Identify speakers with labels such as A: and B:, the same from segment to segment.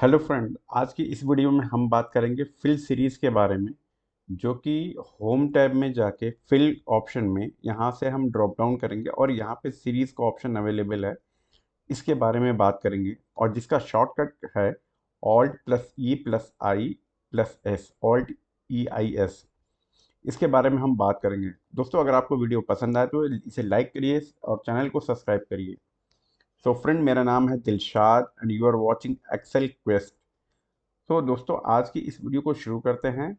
A: Hello friend, आज की इस वीडियो में हम बात करेंगे फिल सीरीज़ के बारे में, जो कि होम टैब में जाके फिल ऑप्शन में यहाँ से हम ड्रॉप डाउन करेंगे और यहाँ पे सीरीज़ का ऑप्शन अवेलेबल है। इसके बारे में बात करेंगे और जिसका शॉर्टकट है alt plus E plus I plus S, alt E I S. इसके बारे में हम बात करेंगे। दोस्तों, अगर आपको वीडियो पसंद आए तो इसे लाइक करिए और चैनल को सब्सक्राइब करिए। सो फ्रेंड, मेरा नाम है Dilshad and you are watching Excel Quest. तो दोस्तों, आज की इस वीडियो को शुरू करते हैं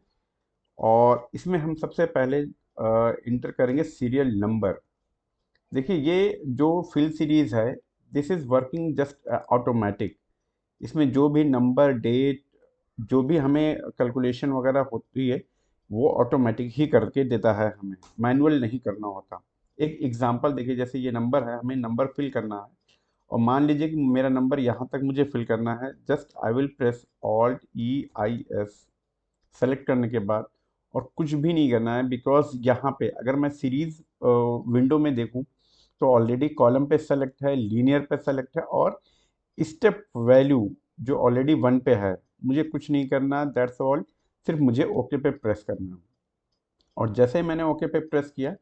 A: और इसमें हम सबसे पहले इंटर करेंगे सीरियल नंबर। देखिए, ये जो फिल सीरीज है, this is working just automatic. इसमें जो भी नंबर, डेट, जो भी हमें कैलकुलेशन वगैरह होती है, वो ऑटोमेटिक ही करके देता है, हमें मैनुअल नहीं करना होता। एक एग्जांपल देखिए, जैसे ये नंबर है, हमें नंबर फिल करना है और मान लीजिए कि मेरा नंबर यहाँ तक मुझे फिल करना है। Just I will press alt E I S, select करने के बाद और कुछ भी नहीं करना है, बिकॉज यहाँ पे अगर मैं सीरीज विंडो में देखूँ तो ऑलरेडी कॉलम पे सेलेक्ट है, लीनियर पे सेलेक्ट है और स्टेप वैल्यू जो ऑलरेडी 1 पे है। मुझे कुछ नहीं करना, दैट्स ऑल। सिर्फ मुझे ओके पे प्रेस करना है और जैसे ही मैंने ओके पे प्रेस किया,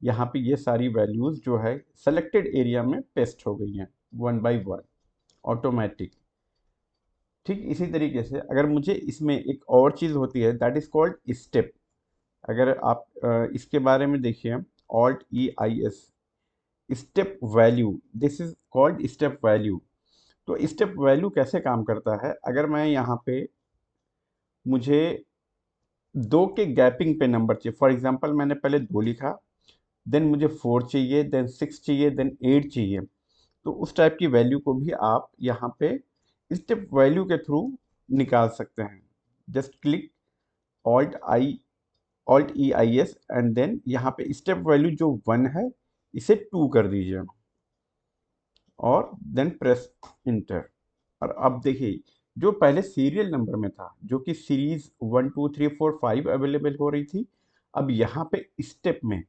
A: यहाँ पे ये सारी वैल्यूज़ जो है सेलेक्टेड एरिया में पेस्ट हो गई हैं, वन बाय वन, ऑटोमेटिक। ठीक इसी तरीके से अगर मुझे इसमें एक और चीज़ होती है, दैट इज़ कॉल्ड स्टेप। अगर आप इसके बारे में देखिए, alt E I S, step value, this is called step value. तो स्टेप वैल्यू कैसे काम करता है? अगर मैं यहाँ पे, मुझे दो के गैपिंग पे नंबर चाहिए, फॉर एग्जांपल मैंने पहले 2 लिखा, देन मुझे 4 चाहिए, देन 6 चाहिए, देन 8 चाहिए, तो उस टाइप की वैल्यू को भी आप यहाँ पे स्टेप वैल्यू के थ्रू निकाल सकते हैं। Just click alt I, alt E I S and then यहाँ पे स्टेप वैल्यू जो 1 है, इसे 2 कर दीजिए और देन प्रेस इंटर। और अब देखिए, जो पहले सीरियल नंबर में था, जो कि सीरीज 1 2 3 4 5 अवेलेबल हो रही थी, अब यहाँ पे स्टेप में,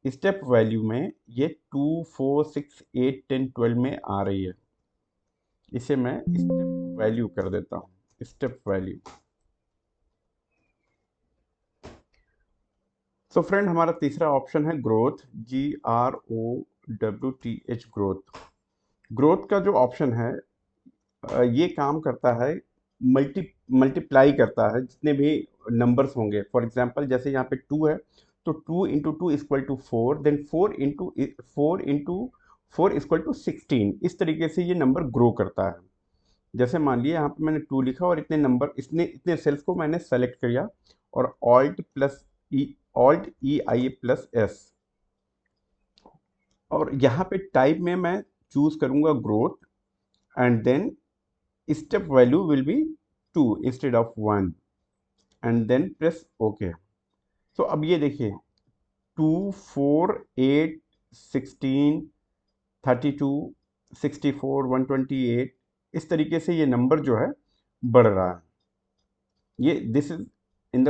A: स्टेप वैल्यू में ये 2 4 6 8 10 12 में आ रही है। इसे मैं स्टेप वैल्यू कर देता हूँ, स्टेप वैल्यू। सो फ्रेंड, हमारा तीसरा ऑप्शन है ग्रोथ, GROWTH, ग्रोथ। ग्रोथ का जो ऑप्शन है, ये काम करता है, मल्टीप्लाई करता है जितने भी नंबर्स होंगे। फॉर एग्जांपल जैसे यहाँ पे 2 है, तो 2 × 2 equal to 4, then 4 equal to 16। इस तरीके से ये नंबर ग्रो करता है। जैसे मान लिया यहाँ पे मैंने 2 लिखा और इतने नंबर, इतने सेल्स को मैंने सेलेक्ट किया और alt E I plus S, और यहाँ पे टाइप में मैं चूज करूंगा growth and then step value will be 2 instead of 1 and then press okay. So अब ये देखिए, 2 4 8 16 32 64 128, इस तरीके से ये नंबर जो है बढ़ रहा है। ये this is in the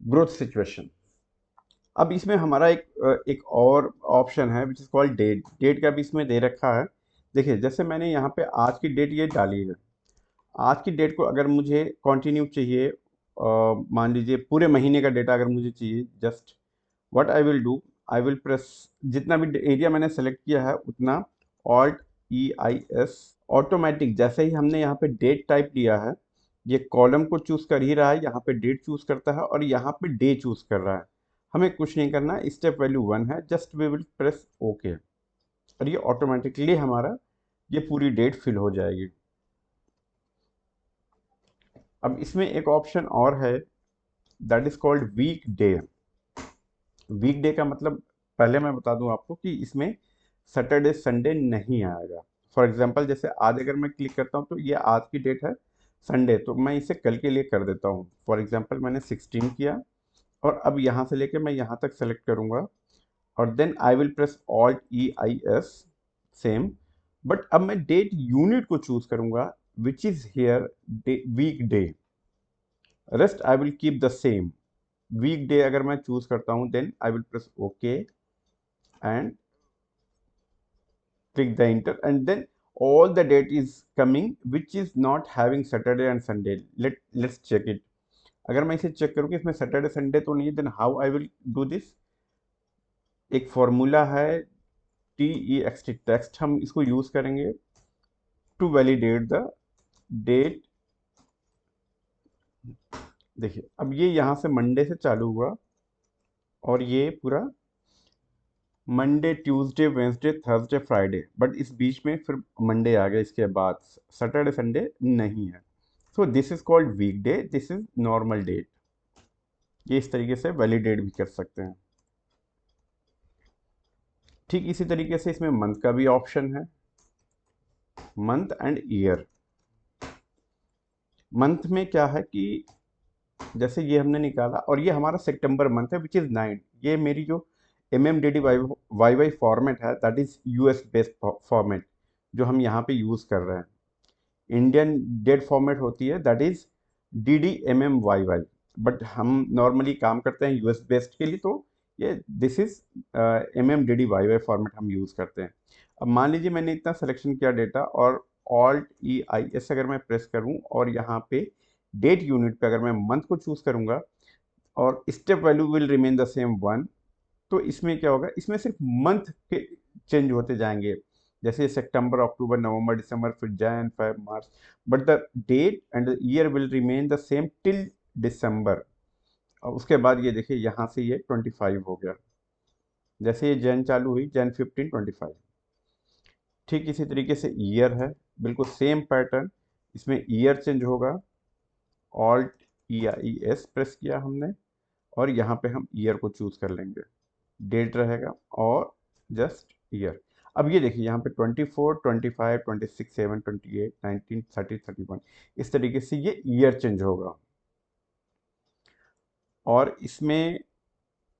A: growth situation. अब इसमें हमारा एक और ऑप्शन है which is called date. Date का भी इसमें दे रखा है। देखिए, जैसे मैंने यहाँ पे आज की डेट ये डाली है। आज की डेट को अगर मुझे कंटिन्यू चाहिए, मान लीजिए पूरे महीने का डेटा अगर मुझे चाहिए, just what I will do, I will press, जितना भी एरिया मैंने सेलेक्ट किया है उतना, alt E I S, automatic जैसे ही हमने यहाँ पे डेट टाइप लिया है, ये कॉलम को चूज कर ही रहा है, यहाँ पे डेट चूज करता है और यहाँ पे डे चूज कर रहा है। हमें कुछ नहीं करना, स्टेप वैल्यू 1 है, just we will press okay और ये ऑटोमेटिकली हमारा ये पूरी डेट फिल हो जाएगी। अब इसमें एक ऑप्शन और है, that is called weekday. Weekday का मतलब, पहले मैं बता दूं आपको कि इसमें सैटरडे संडे नहीं आएगा। फॉर एग्जांपल जैसे आज अगर मैं क्लिक करता हूं तो ये आज की डेट है संडे, तो मैं इसे कल के लिए कर देता हूं। फॉर एग्जांपल मैंने 16 किया और अब यहां से लेके मैं यहां तक सेलेक्ट करूंगा और then I will press alt E I S, same. But अब मैं डेट यूनिट को चूज करूंगा, which is here weekday. Rest I will keep the same. Weekday अगर मैं चूज करता हूं, then I will press okay and click the enter and then all the date is coming which is not having Saturday and Sunday. Let's check it. अगर मैं इसे check करूँ कि इसमें सैटरडे संडे तो नहीं है, then how I will do this. एक फॉर्मूला है TEXT, टेक्स्ट, हम इसको यूज करेंगे टू वैलिडेट द डेट। देखिए अब ये यहाँ से मंडे से चालू हुआ और ये पूरा Monday Tuesday Wednesday Thursday Friday, but इस बीच में फिर मंडे आ गया, इसके बाद सैटरडे संडे नहीं है। So this is called weekday, this is normal date. ये इस तरीके से वैलिडेट भी कर सकते हैं। ठीक इसी तरीके से इसमें मंथ का भी ऑप्शन है, मंथ एंड ईयर। मंथ में क्या है कि जैसे ये हमने निकाला और ये हमारा सितंबर मंथ है विच इज़ 9। ये मेरी जो MMDD YY फॉर्मेट है that is US based format जो हम यहाँ पे यूज़ कर रहे हैं। इंडियन डेट फॉर्मेट होती है दैट इज़ DDMMYY, बट हम नॉर्मली काम करते हैं US बेस्ड के लिए, तो ये this is MMDD YY format हम यूज़ करते हैं। अब मान लीजिए मैंने इतना सिलेक्शन किया डेटा और Alt+EIS अगर मैं प्रेस करूँ और यहाँ पे डेट यूनिट पे अगर मैं मंथ को चूज करूंगा और step value will remain the same 1, तो इसमें क्या होगा, इसमें सिर्फ मंथ के चेंज होते जाएंगे, जैसे सितंबर अक्टूबर नवंबर दिसंबर फिर Jan Feb March, but the date and the year will remain the same till December. और उसके बाद ये देखिए यहाँ से ये 25 हो गया, जैसे ये जैन चालू हुई जैन 15 25। ठीक इसी तरीके से ईयर है, बिल्कुल सेम पैटर्न, इसमें ईयर चेंज होगा। Alt+EIS प्रेस किया हमने और यहाँ पे हम ईयर को चूज कर लेंगे, डेट रहेगा और जस्ट ईयर। अब ये देखिए यहाँ पे 24 25 26 7 28 19 30 31 इस तरीके से ये ईयर चेंज होगा। और इसमें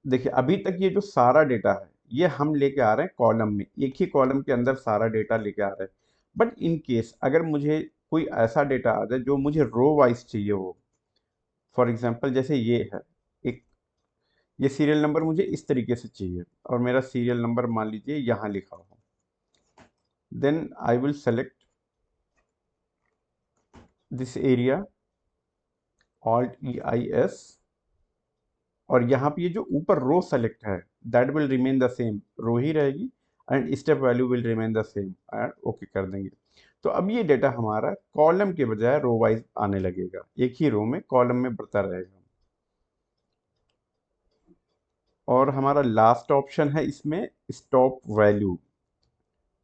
A: देखिए अभी तक ये जो सारा डेटा है ये हम लेके आ रहे हैं कॉलम में, एक ही कॉलम के अंदर सारा डेटा लेके आ रहे हैं। बट इन केस अगर मुझे कोई ऐसा डेटा आ जाए जो मुझे रो वाइज चाहिए हो, फॉर एग्जाम्पल जैसे ये है एक, ये सीरियल नंबर मुझे इस तरीके से चाहिए और मेरा सीरियल नंबर मान लीजिए यहाँ लिखा हो, then I will select this area Alt+EIS और यहाँ पे ये जो ऊपर रो सेलेक्ट है that will remain the same, row ही रहेगी and step value will remain the same and okay कर देंगे। तो अब ये डेटा हमारा कॉलम के बजाय रो वाइज आने लगेगा, एक ही रो में कॉलम में बढ़ता रहेगा। और हमारा लास्ट ऑप्शन है इसमें स्टॉप वैल्यू।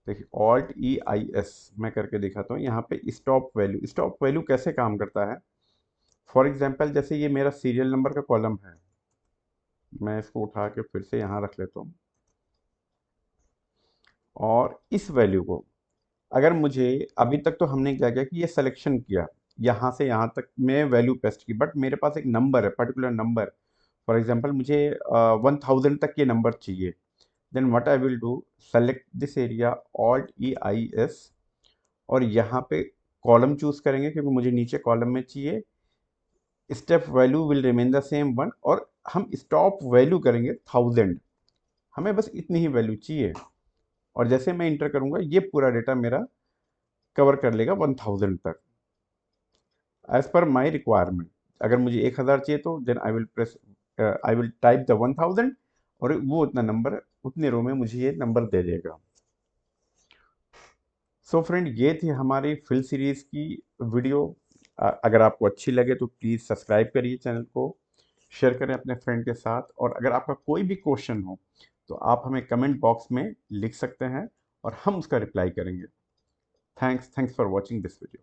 A: देखिए Alt+EIS मैं करके दिखाता हूँ, यहाँ पे स्टॉप वैल्यू। स्टॉप वैल्यू कैसे काम करता है, फॉर एग्जांपल जैसे ये मेरा सीरियल नंबर का कॉलम है, मैं इसको उठा के फिर से यहाँ रख लेता हूँ और इस वैल्यू को अगर मुझे, अभी तक तो हमने क्या किया कि ये सिलेक्शन किया यहाँ से यहाँ तक मैं वैल्यू पेस्ट की, बट मेरे पास एक नंबर है, पर्टिकुलर नंबर, फॉर एग्जांपल मुझे 1000 तक ये नंबर चाहिए, then what I will do, select this area Alt+EIS और यहाँ पे कॉलम चूज करेंगे क्योंकि मुझे नीचे कॉलम में चाहिए, step value will remain the same 1 और हम स्टॉप वैल्यू करेंगे 1000, हमें बस इतनी ही वैल्यू चाहिए। और जैसे मैं इंटर करूंगा ये पूरा डेटा मेरा कवर कर लेगा 1000 तक एज पर माई रिक्वायरमेंट। अगर मुझे 1000 चाहिए तो then I will type the 1000 और वो उतना नंबर उतने रो में मुझे ये नंबर दे देगा। सो फ्रेंड ये थी हमारी फिल सीरीज की वीडियो। अगर आपको अच्छी लगे तो प्लीज़ सब्सक्राइब करिए चैनल को, शेयर करें अपने फ्रेंड के साथ, और अगर आपका कोई भी क्वेश्चन हो तो आप हमें कमेंट बॉक्स में लिख सकते हैं और हम उसका रिप्लाई करेंगे। Thanks for watching this video.